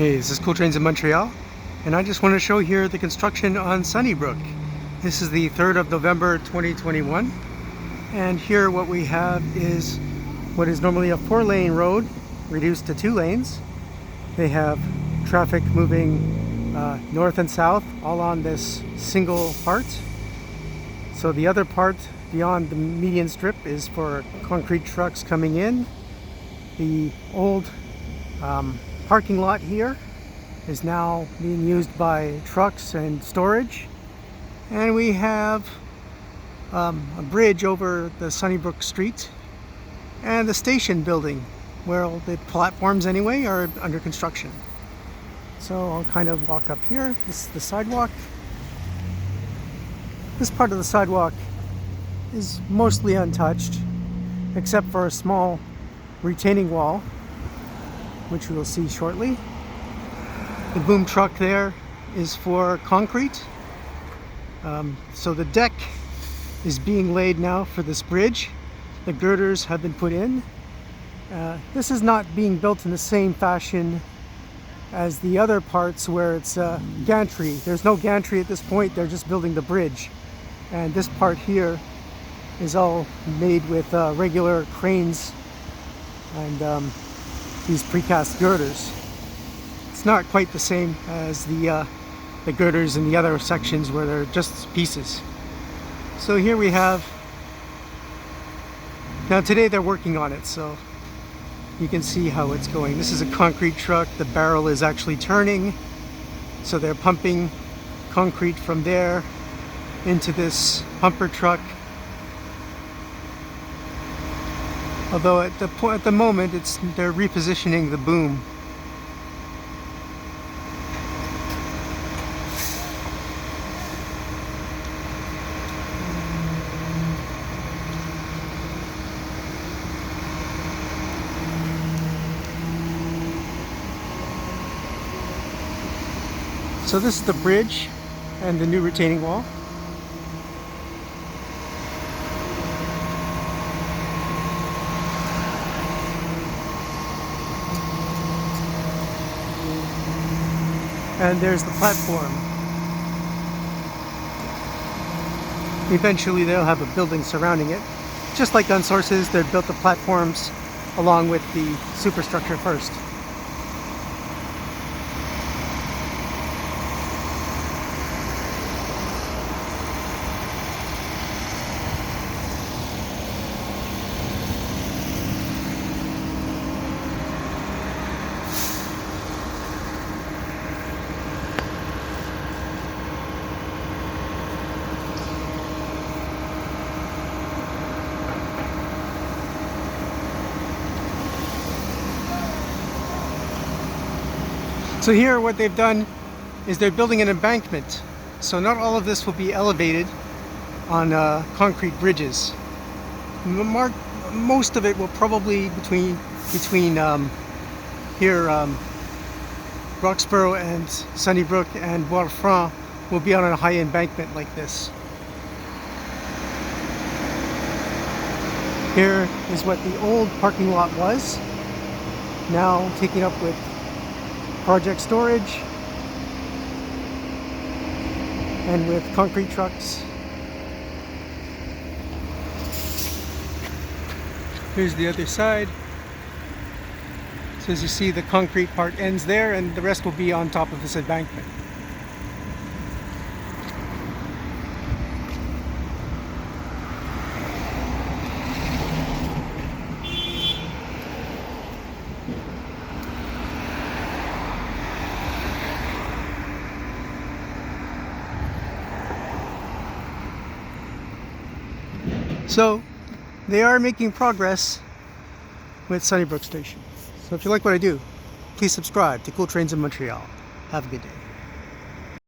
Hey, this is Cool Trains in Montreal, and I just want to show here the construction on Sunnybrooke. This is the 3rd of November 2021, and here what we have is what is normally a 4-lane road reduced to 2 lanes. They have traffic moving north and south all on this single part. So the other part beyond the median strip is for concrete trucks coming in. The old parking lot here is now being used by trucks and storage, and we have a bridge over the Sunnybrooke Street and the station building where all the platforms anyway are under construction. So I'll kind of walk up here. This is the sidewalk. This part of the sidewalk is mostly untouched except for a small retaining wall, which we will see shortly. The boom truck there is for concrete. So the deck is being laid now for this bridge. The girders have been put in. This is not being built in the same fashion as the other parts where it's gantry. There's no gantry at this point, they're just building the bridge. And this part here is all made with regular cranes and these precast girders. It's not quite the same as the girders in the other sections where they're just pieces. So here we have, now today they're working on it, so you can see how it's going. This is a concrete truck. The barrel is actually turning, so they're pumping concrete from there into this pumper truck. Although at the moment they're repositioning the boom. So this is the bridge and the new retaining wall. And there's the platform. Eventually they'll have a building surrounding it. Just like on Sources, they built the platforms along with the superstructure first. So here what they've done is they're building an embankment. So not all of this will be elevated on concrete bridges. Most of it will probably between here Roxborough and Sunnybrook and Bois-Franc will be on a high embankment like this. Here is what the old parking lot was, now taken up with project storage and with concrete trucks. Here's the other side. So as you see, the concrete part ends there and the rest will be on top of this embankment. So they are making progress with Sunnybrooke Station. So if you like what I do, please subscribe to Cool Trains in Montreal. Have a good day.